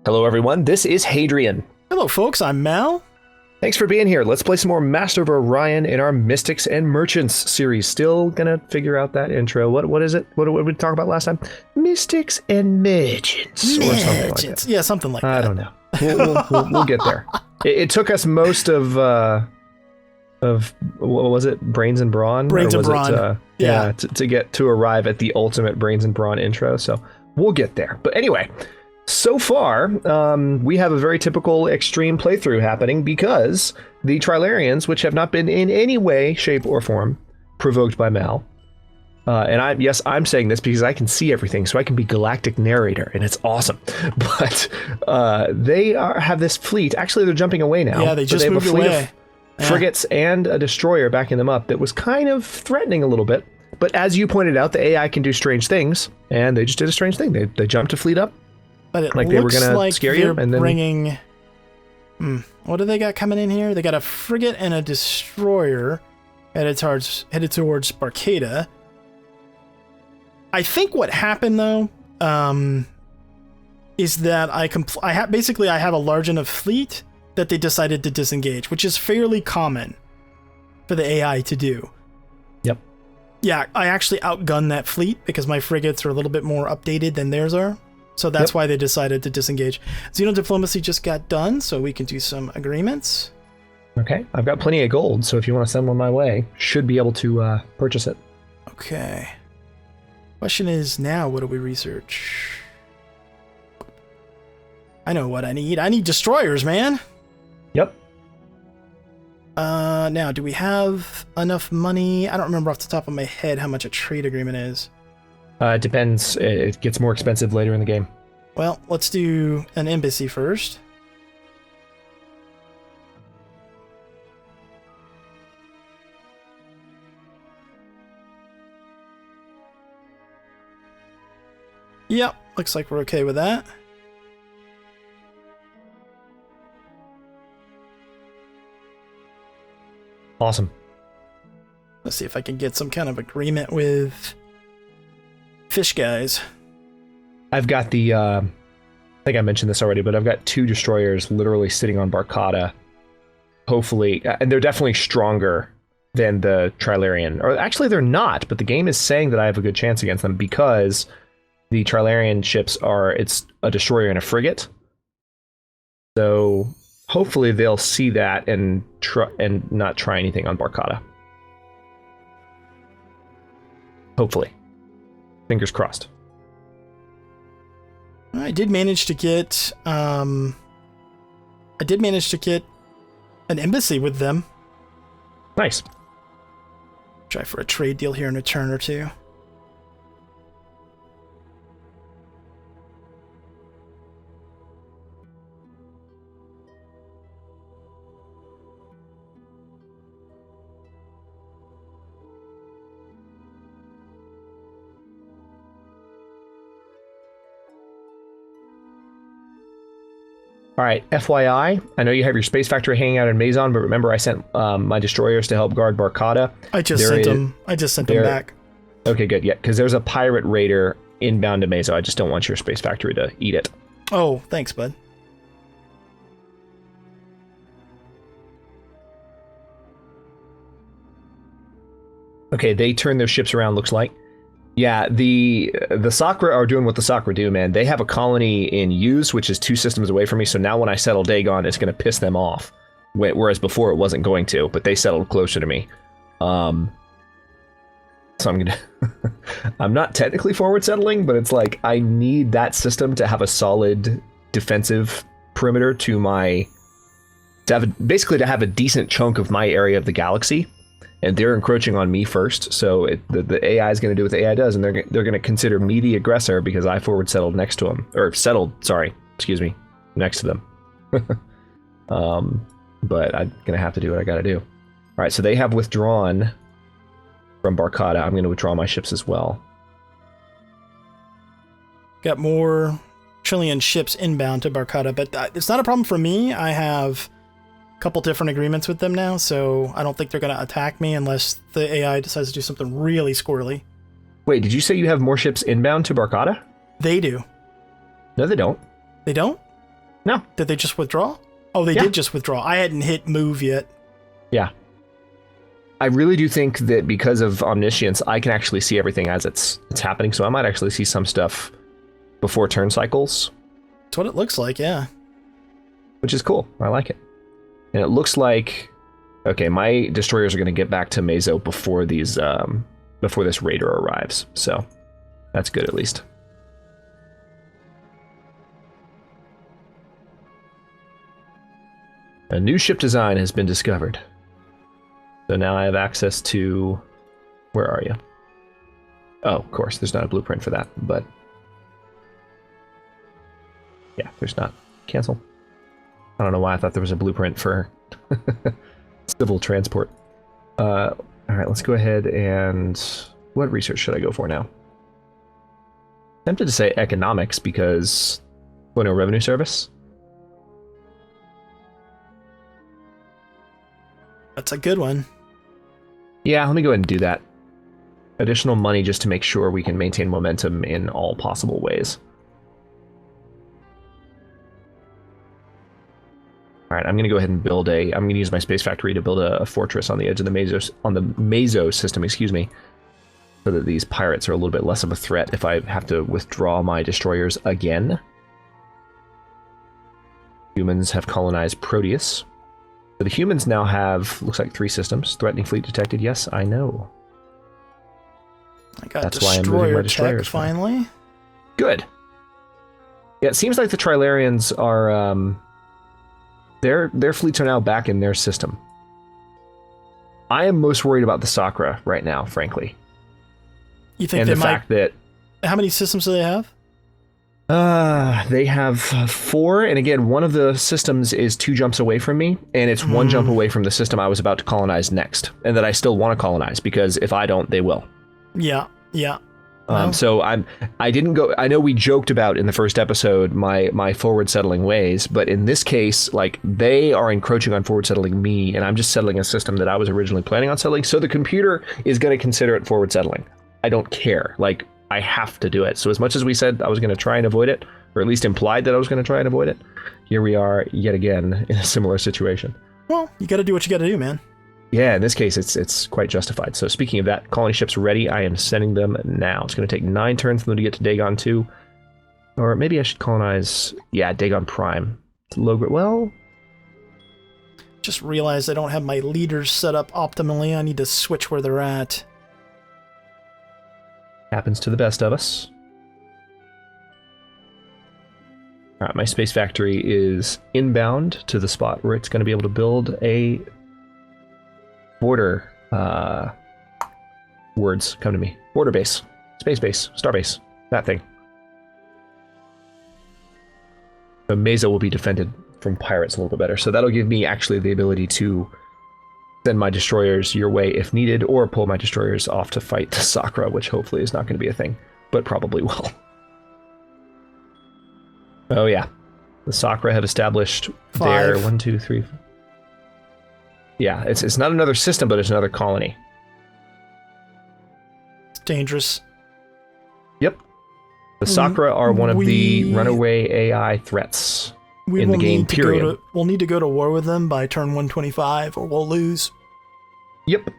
Hello, everyone. This is Hadrian. Hello, folks. I'm Mal. Thanks for being here. Let's play some more Master of Orion in our Mystics and Merchants series. Still gonna figure out that intro. What is it? What did we talk about last time? Mystics and Merchants. Or something like that. Yeah, something like that. I don't know. We'll get there. It took us most of what was it? Brains and Brawn? Brains and Brawn. Yeah, to arrive at the ultimate Brains and Brawn intro. So we'll get there. But anyway. So far, we have a very typical extreme playthrough happening because the Trilarians, which have not been in any way, shape, or form provoked by Mal, and I'm saying this because I can see everything, so I can be galactic narrator, and it's awesome. But they have this fleet. Actually, they're jumping away now. Yeah, they just moved away. They have a fleet of frigates and a destroyer backing them up that was kind of threatening a little bit. But as you pointed out, the AI can do strange things, and they just did a strange thing. They jumped a fleet up. But it like looks they were gonna like scare they're you, and then bringing... what do they got coming in here? They got a frigate and a destroyer headed towards Barcada. I think what happened, though, is that I have a large enough fleet that they decided to disengage, which is fairly common for the AI to do. Yep. Yeah, I actually outgunned that fleet because my frigates are a little bit more updated than theirs are. So that's why they decided to disengage. Xeno Diplomacy just got done, so we can do some agreements. Okay, I've got plenty of gold, so if you want to send one my way, should be able to purchase it. Okay. Question is now, what do we research? I know what I need. I need destroyers, man. Yep. Now, do we have enough money? I don't remember off the top of my head how much a trade agreement is. It depends. It gets more expensive later in the game. Well, let's do an embassy first. Yep, looks like we're okay with that. Awesome. Let's see if I can get some kind of agreement with fish guys. I've got the, I think I mentioned this already, but I've got 2 destroyers literally sitting on Barcada. Hopefully, and they're definitely stronger than the Trilarian. Or actually, they're not, but the game is saying that I have a good chance against them because the Trilarian ships it's a destroyer and a frigate. So hopefully they'll see that and not try anything on Barcada. Hopefully. Fingers crossed. I did manage to get an embassy with them. Nice. Try for a trade deal here in a turn or two. All right, FYI, I know you have your space factory hanging out in Mazon, but remember I sent my destroyers to help guard Barcada. I just sent them back. Okay, good. Yeah, because there's a pirate raider inbound to Mazon. I just don't want your space factory to eat it. Oh, thanks, bud. Okay, they turn their ships around, looks like. Yeah, the Sakra are doing what the Sakra do, man. They have a colony in Use, which is 2 systems away from me, so now when I settle Dagon, it's going to piss them off. Whereas before it wasn't going to, but they settled closer to me. So I'm going to... I'm not technically forward settling, but it's like, I need that system to have a solid defensive perimeter basically to have a decent chunk of my area of the galaxy. And they're encroaching on me first, so the AI is going to do what the AI does, and they're going to consider me the aggressor because I forward settled next to them, or next to them. But I'm going to have to do what I got to do. All right, so they have withdrawn from Barcada. I'm going to withdraw my ships as well. Got more Trillian ships inbound to Barcada, but it's not a problem for me. I have couple different agreements with them now, so I don't think they're going to attack me unless the AI decides to do something really squirrely. Wait, did you say you have more ships inbound to Barcada? They do. No, they don't. They don't? No. Did they just withdraw? Oh, they Yeah. did just withdraw. I hadn't hit move yet. Yeah. I really do think that because of omniscience, I can actually see everything as it's happening. So I might actually see some stuff before turn cycles. That's what it looks like, yeah. Which is cool. I like it. And it looks like, okay, my destroyers are going to get back to Mazo before these, before this raider arrives. So that's good at least. A new ship design has been discovered. So now I have access to... Where are you? Oh, of course, there's not a blueprint for that, but... Yeah, there's not. Cancel. I don't know why I thought there was a blueprint for civil transport. Alright, let's go ahead and... What research should I go for now? Tempted to say economics because... Well, no, revenue service? That's a good one. Yeah, let me go ahead and do that. Additional money just to make sure we can maintain momentum in all possible ways. Alright, I'm going to go ahead and build a... I'm going to use my space factory to build a fortress on the edge of the Mazo system, excuse me, so that these pirates are a little bit less of a threat if I have to withdraw my destroyers again. Humans have colonized Proteus. So the humans now have, looks like 3 systems. Threatening fleet detected. Yes, I know. I got That's why I'm moving my destroyers tech finally. Good. Yeah, it seems like the Trilarians are, their fleets are now back in their system. I am most worried about the Sakra right now, frankly. You think and they the might... fact that... How many systems do they have? They have 4, and again, one of the systems is 2 jumps away from me, and it's 1 jump away from the system I was about to colonize next, and that I still want to colonize, because if I don't, they will. Yeah, yeah. So I didn't go... I know we joked about in the first episode my forward settling ways, but in this case, like, they are encroaching on forward settling me, and I'm just settling a system that I was originally planning on settling, so the computer is going to consider it forward settling. I don't care. Like, I have to do it. So as much as we said I was going to try and avoid it, or at least implied that I was going to try and avoid it, here we are yet again in a similar situation. Well, you got to do what you got to do, man. Yeah, in this case, it's quite justified. So speaking of that, colony ships ready. I am sending them now. It's going to take 9 turns for them to get to Dagon 2. Or maybe I should colonize... Yeah, Dagon Prime. It's low grade. Well... Just realized I don't have my leaders set up optimally. I need to switch where they're at. Happens to the best of us. Alright, my space factory is inbound to the spot where it's going to be able to build a border, words come to me. Border base, space base, star base, that thing. So Mesa will be defended from pirates a little bit better. So that'll give me actually the ability to send my destroyers your way if needed, or pull my destroyers off to fight the Sakra, which hopefully is not going to be a thing, but probably will. Oh yeah, the Sakra have established 5. their 1, 2, 3. Yeah, it's not another system, but it's another colony. It's dangerous. Yep. The Sakra are one of the runaway AI threats in the game, period. We'll need to go to war with them by turn 125, or we'll lose. Yep.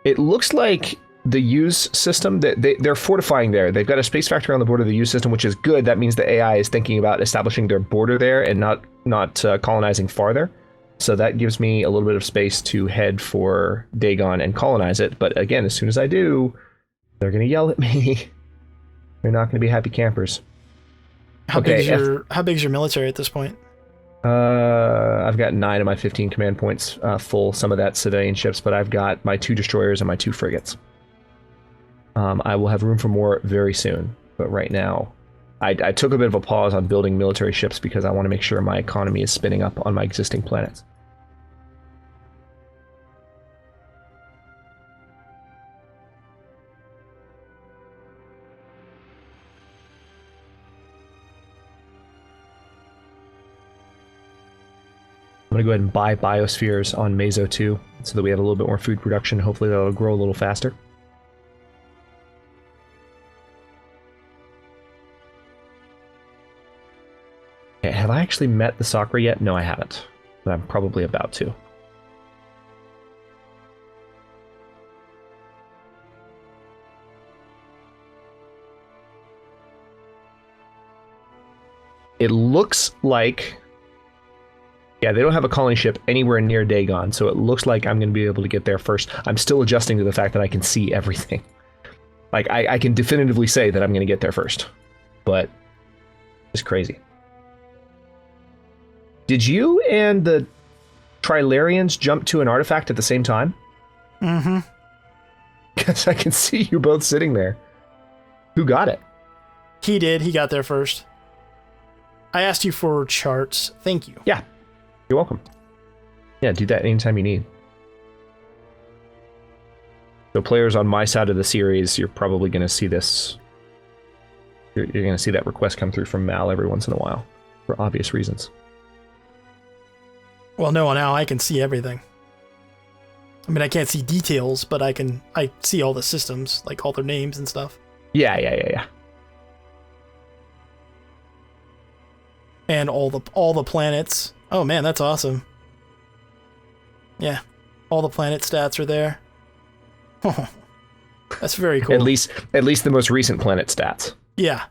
It looks like the use system, they're fortifying there. They've got a space factory on the border of the use system, which is good. That means the AI is thinking about establishing their border there and not colonizing farther. So that gives me a little bit of space to head for Dagon and colonize it. But again, as soon as I do, they're going to yell at me. They're not going to be happy campers. How big is your military at this point? I've got 9 of my 15 command points full. Some of that civilian ships, but I've got my 2 destroyers and my 2 frigates. I will have room for more very soon, but right now, I took a bit of a pause on building military ships because I want to make sure my economy is spinning up on my existing planets. I'm going to go ahead and buy biospheres on Mazo 2 so that we have a little bit more food production. Hopefully that'll grow a little faster. Okay, have I actually met the Sakura yet? No, I haven't. But I'm probably about to. It looks like... Yeah, they don't have a colony ship anywhere near Dagon, so it looks like I'm going to be able to get there first. I'm still adjusting to the fact that I can see everything. Like, I can definitively say that I'm going to get there first. But it's crazy. Did you and the Trilarians jump to an artifact at the same time? Mm-hmm. Because I can see you both sitting there. Who got it? He did. He got there first. I asked you for charts. Thank you. Yeah. You're welcome. Yeah, do that anytime you need. So players on my side of the series, you're probably going to see this. You're going to see that request come through from Mal every once in a while, for obvious reasons. Well, no, now I can see everything. I mean, I can't see details, but I see all the systems, like all their names and stuff. Yeah. And all the planets. Oh man, that's awesome. Yeah, all the planet stats are there. Oh, that's very cool. At least the most recent planet stats. Yeah.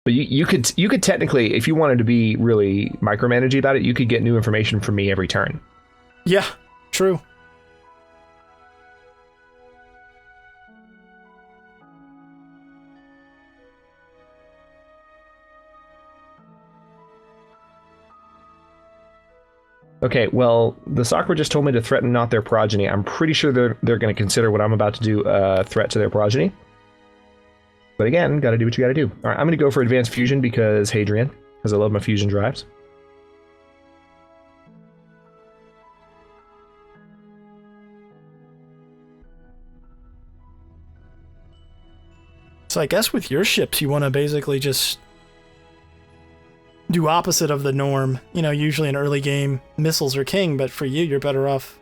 But you could technically, if you wanted to be really micromanagey about it, you could get new information from me every turn. Yeah, true. Okay, well, the Sakura just told me to threaten not their progeny. I'm pretty sure they're going to consider what I'm about to do a threat to their progeny. But again, gotta do what you gotta do. Alright, I'm gonna go for advanced fusion because Hadrian, because I love my fusion drives. So I guess with your ships, you want to basically just do opposite of the norm. You know, usually in early game, missiles are king, but for you, you're better off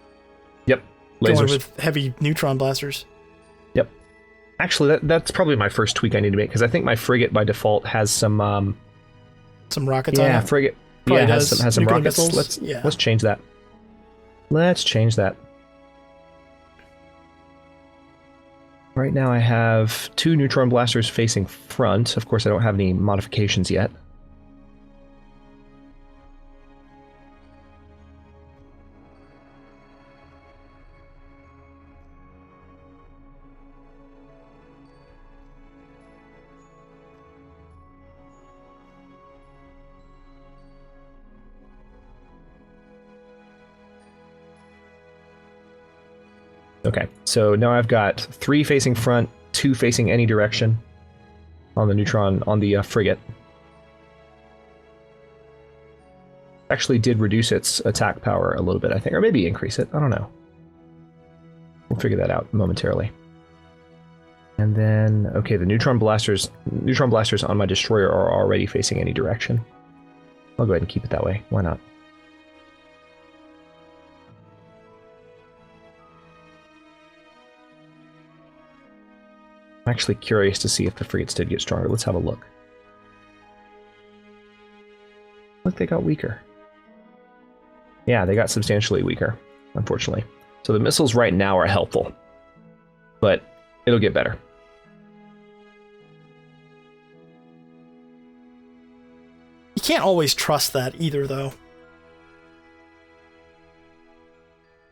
Yep, going lasers. with heavy neutron blasters. Yep. Actually, that's probably my first tweak I need to make, because I think my frigate by default has some rockets on it. Yeah, frigate. Probably Yeah, has some nuclear rockets. missiles. Let's change that. Let's change that. Right now I have 2 neutron blasters facing front. Of course, I don't have any modifications yet. Okay, so now I've got 3 facing front, 2 facing any direction on the neutron, on the frigate. Actually did reduce its attack power a little bit, I think, or maybe increase it, I don't know. We'll figure that out momentarily. And then, okay, the neutron blasters on my destroyer are already facing any direction. I'll go ahead and keep it that way, why not? I'm actually curious to see if the frigates did get stronger. Let's have a look. Look, they got weaker. Yeah, they got substantially weaker, unfortunately. So the missiles right now are helpful, but it'll get better. You can't always trust that either, though.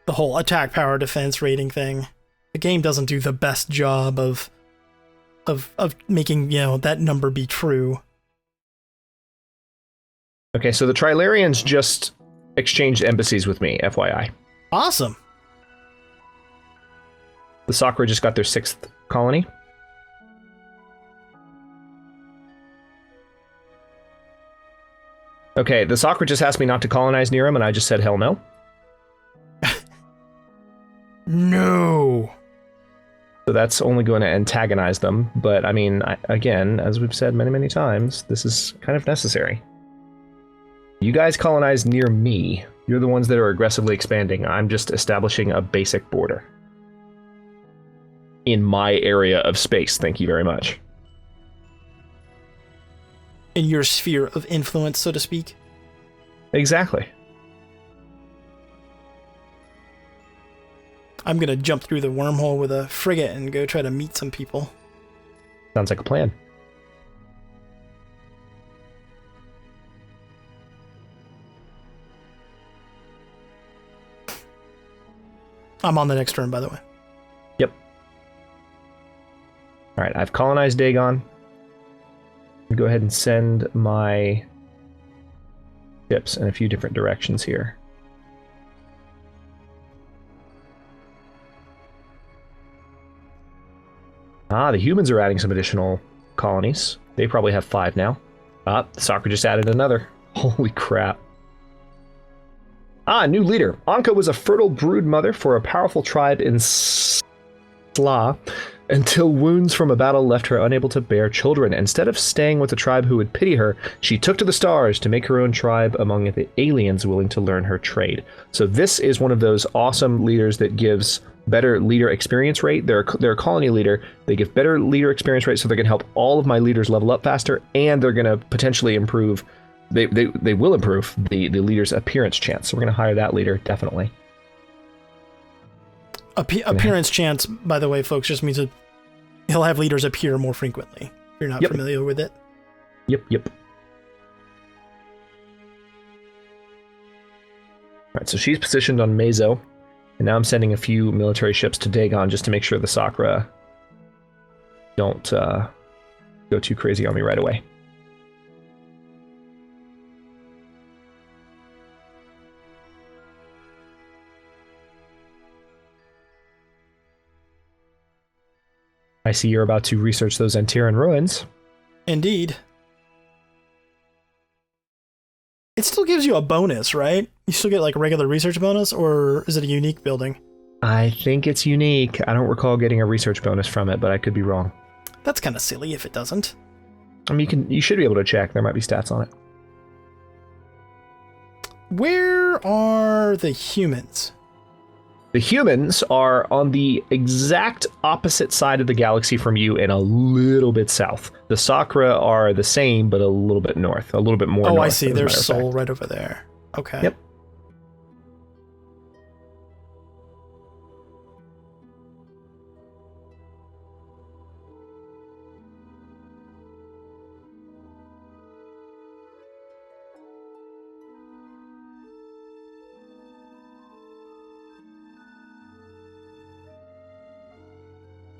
The whole attack power defense rating thing. The game doesn't do the best job of making, you know, that number be true. Okay, so the Trilarians just exchanged embassies with me, FYI. Awesome. The Sakura just got their 6th colony. Okay, the Sakura just asked me not to colonize near him, and I just said hell no. No. So that's only going to antagonize them, but I mean, again, as we've said many, many times, this is kind of necessary. You guys colonize near me. You're the ones that are aggressively expanding. I'm just establishing a basic border. In my area of space, thank you very much. in your sphere of influence, so to speak. Exactly. I'm gonna jump through the wormhole with a frigate and go try to meet some people. Sounds like a plan. I'm on the next turn, by the way. Yep. All right, I've colonized Dagon. Go ahead and send my ships in a few different directions here. Ah, the humans are adding some additional colonies. They probably have 5 now. Ah, the Sakra just added another. Holy crap. Ah, new leader. Anka was a fertile brood mother for a powerful tribe in Sla until wounds from a battle left her unable to bear children. Instead of staying with a tribe who would pity her, she took to the stars to make her own tribe among the aliens willing to learn her trade. So this is one of those awesome leaders that gives better leader experience rate. They're a colony leader. They give better leader experience rate, so they're going to help all of my leaders level up faster, and they're going to potentially improve. They will improve the leader's appearance chance. So we're going to hire that leader, definitely. Appearance chance, by the way, folks, just means that he'll have leaders appear more frequently. If you're not familiar with it. Yep. All right, so she's positioned on Mezo, and now I'm sending a few military ships to Dagon just to make sure the Sakra don't go too crazy on me right away. I see you're about to research those Antares ruins. Indeed. It still gives you a bonus, right? You still get like a regular research bonus, or is it a unique building? I think it's unique. I don't recall getting a research bonus from it, but I could be wrong. That's kind of silly if it doesn't. I mean, you should be able to check. There might be stats on it. Where are the humans? The humans are on the exact opposite side of the galaxy from you and a little bit south. The Sakra are the same, but a little bit north, a little bit more north. Oh, I see. There's Sol right over there. Okay. Yep.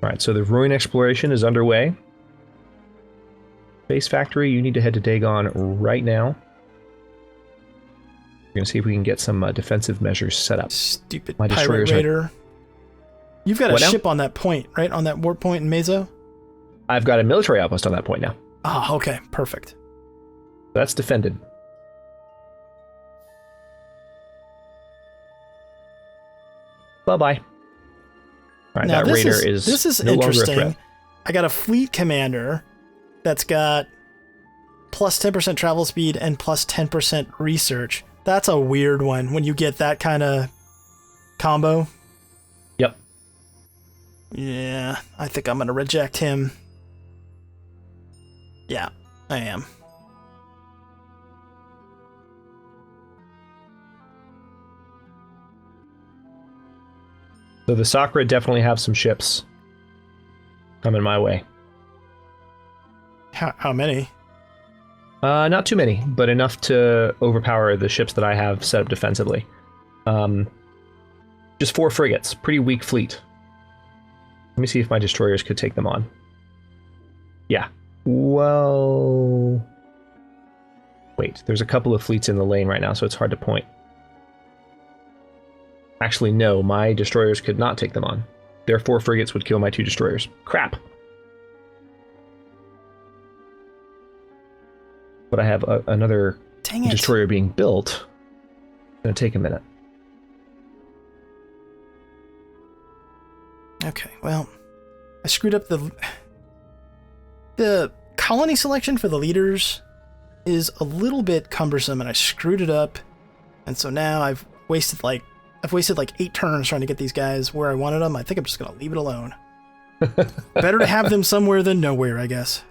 All right, so the ruin exploration is underway. Base factory, you need to head to Dagon right now. We're going to see if we can get some defensive measures set up. Stupid pirate raider. You've got a ship on that point, right? On that warp point in Mezo? I've got a military outpost on that point now. Ah, okay. Perfect. That's defended. Bye-bye. All right, now, that raider is this is no interesting. longer a threat. I got a fleet commander that's got plus 10% travel speed and plus 10% research. That's a weird one when you get that kind of combo. Yep. Yeah, I think I'm going to reject him. Yeah, I am. So the Sakra definitely have some ships coming my way. How many? Not too many, but enough to overpower the ships that I have set up defensively. Just 4 frigates, pretty weak fleet. Let me see if my destroyers could take them on. Yeah. Well... Wait, there's a couple of fleets in the lane right now, so it's hard to point. Actually, no, my destroyers could not take them on. Their 4 frigates would kill my 2 destroyers. Crap! But I have another destroyer being built. It's gonna take a minute. Okay, well, I screwed up the colony selection for the leaders is a little bit cumbersome, and I screwed it up, and so now I've wasted like 8 turns trying to get these guys where I wanted them. I think I'm just gonna leave it alone. Better to have them somewhere than nowhere, I guess.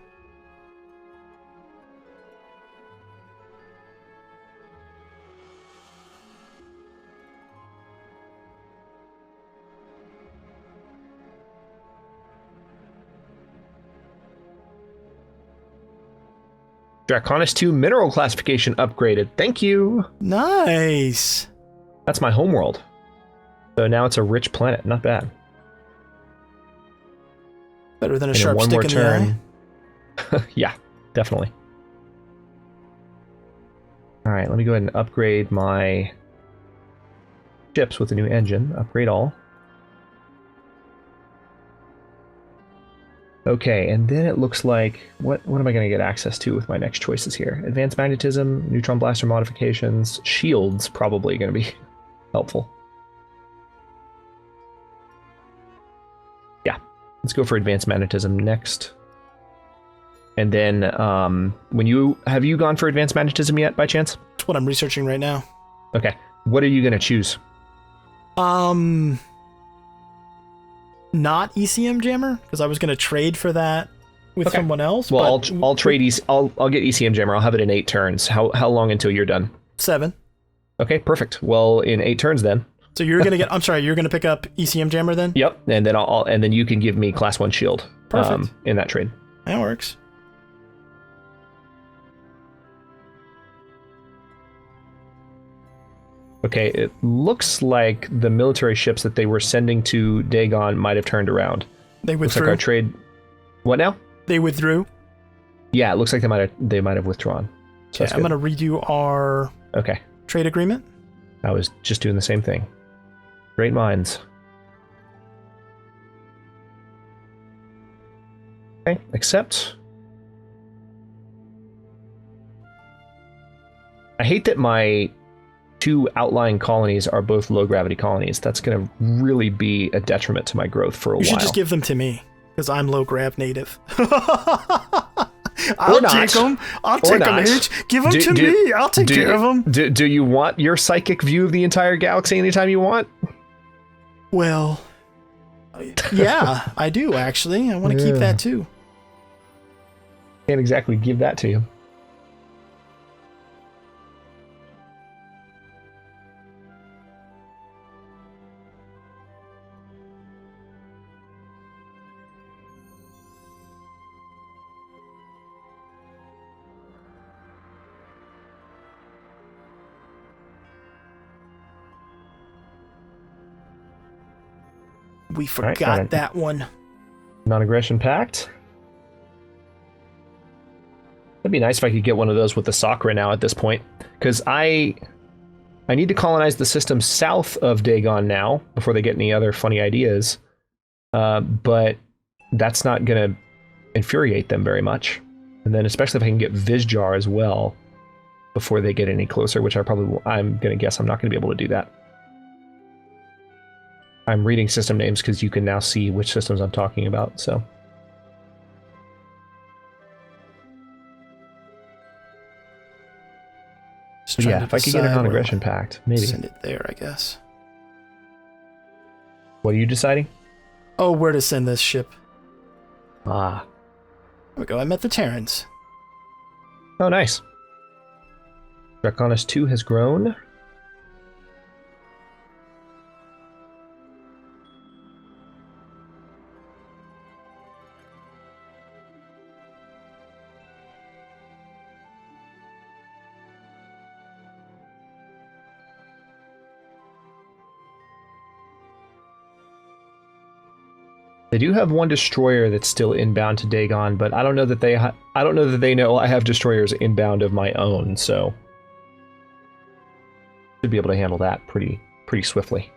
Draconis 2 mineral classification upgraded. Thank you. Nice. That's my homeworld. So now it's a rich planet. Not bad. Better than a And sharp one stick more in turn. the eye. Yeah, definitely. All right, let me go ahead and upgrade my ships with the new engine. Upgrade all. Okay, and then it looks like, what am I going to get access to with my next choices here? Advanced magnetism, neutron blaster modifications, shields probably going to be helpful. Yeah, let's go for advanced magnetism next. And then, have you gone for advanced magnetism yet, by chance? That's what I'm researching right now. Okay, what are you going to choose? Not ECM Jammer, because I was going to trade for that with someone else. Well, but I'll trade. I'll get ECM Jammer. I'll have it in 8 turns. How long until you're done? 7. Okay, perfect. Well, in 8 turns then. So you're gonna get. I'm sorry, you're gonna pick up ECM Jammer then. Yep, and then and then you can give me class 1 shield. Perfect. In that trade. That works. Okay, it looks like the military ships that they were sending to Dagon might have turned around. They Looks withdrew. like our trade. What now? They withdrew. Yeah, it looks like they might have withdrawn. So Okay, I'm gonna redo our trade agreement. I was just doing the same thing. Great minds. Okay, accept. I hate that my 2 outlying colonies are both low gravity colonies. That's going to really be a detriment to my growth for a while. You should just give them to me, because I'm low grav native. I'll take them. I'll take them, H. Give them to me. I'll take care of them. Do you want your psychic view of the entire galaxy anytime you want? Well, yeah, I do, actually. I want to keep that, too. Can't exactly give that to you. We forgot that one. Non-aggression pact. It'd be nice if I could get one of those with the Sakura now at this point, because I need to colonize the system south of Dagon now before they get any other funny ideas. But that's not going to infuriate them very much. And then especially if I can get Vizjar as well before they get any closer, which I'm going to guess I'm not going to be able to do that. I'm reading system names because you can now see which systems I'm talking about, so. Yeah, if I could get a non-aggression pact, maybe. Send it there, I guess. What are you deciding? Oh, where to send this ship. Ah. There we go, I met the Terrans. Oh, nice. Draconis 2 has grown. They do have 1 destroyer that's still inbound to Dagon, but I don't know that they know I have destroyers inbound of my own, so should be able to handle that pretty swiftly.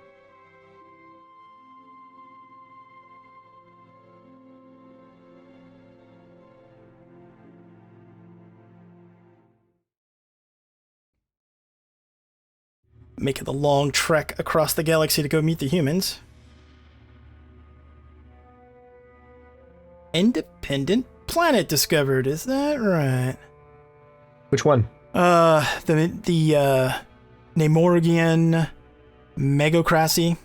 Making the long trek across the galaxy to go meet the humans. Independent planet discovered, is that right? Which one? The Namorgian Megocracy.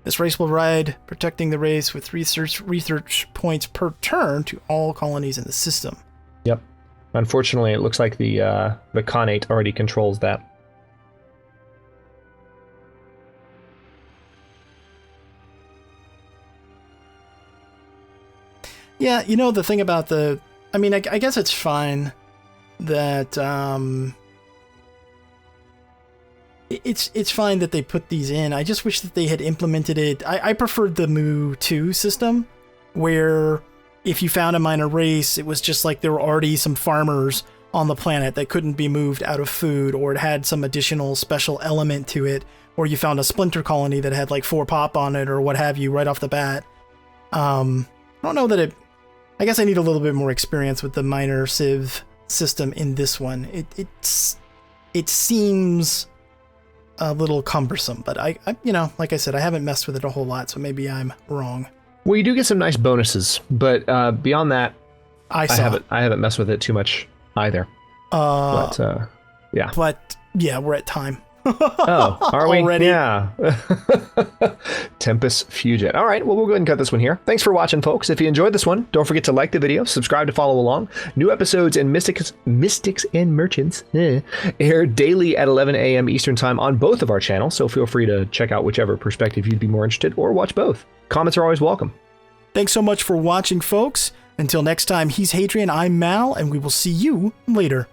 This race will ride, protecting the race with research points per turn to all colonies in the system. Yep. Unfortunately, it looks like the Khanate already controls that. Yeah, you know, the thing about I guess it's fine that it's fine that they put these in. I just wish that they had implemented it. I preferred the Mu 2 system, where if you found a minor race, it was just like there were already some farmers on the planet that couldn't be moved out of food, or it had some additional special element to it, or you found a splinter colony that had like 4 pop on it or what have you right off the bat. I don't know that it... I guess I need a little bit more experience with the minor civ system in this one. It seems a little cumbersome, but I like I said, I haven't messed with it a whole lot, so maybe I'm wrong. Well, you do get some nice bonuses, but beyond that, I haven't messed with it too much either. But yeah, we're at time. Oh, are we? Already? Yeah. Tempest Fugit. All right, well, we'll go ahead and cut this one here. Thanks for watching, folks. If you enjoyed this one, don't forget to like the video, subscribe to follow along. New episodes in Mystics and Merchants air daily at 11 a.m. Eastern Time on both of our channels, so feel free to check out whichever perspective you'd be more interested, or watch both. Comments are always welcome. Thanks so much for watching, folks. Until next time, he's Hadrian, I'm Mal, and we will see you later.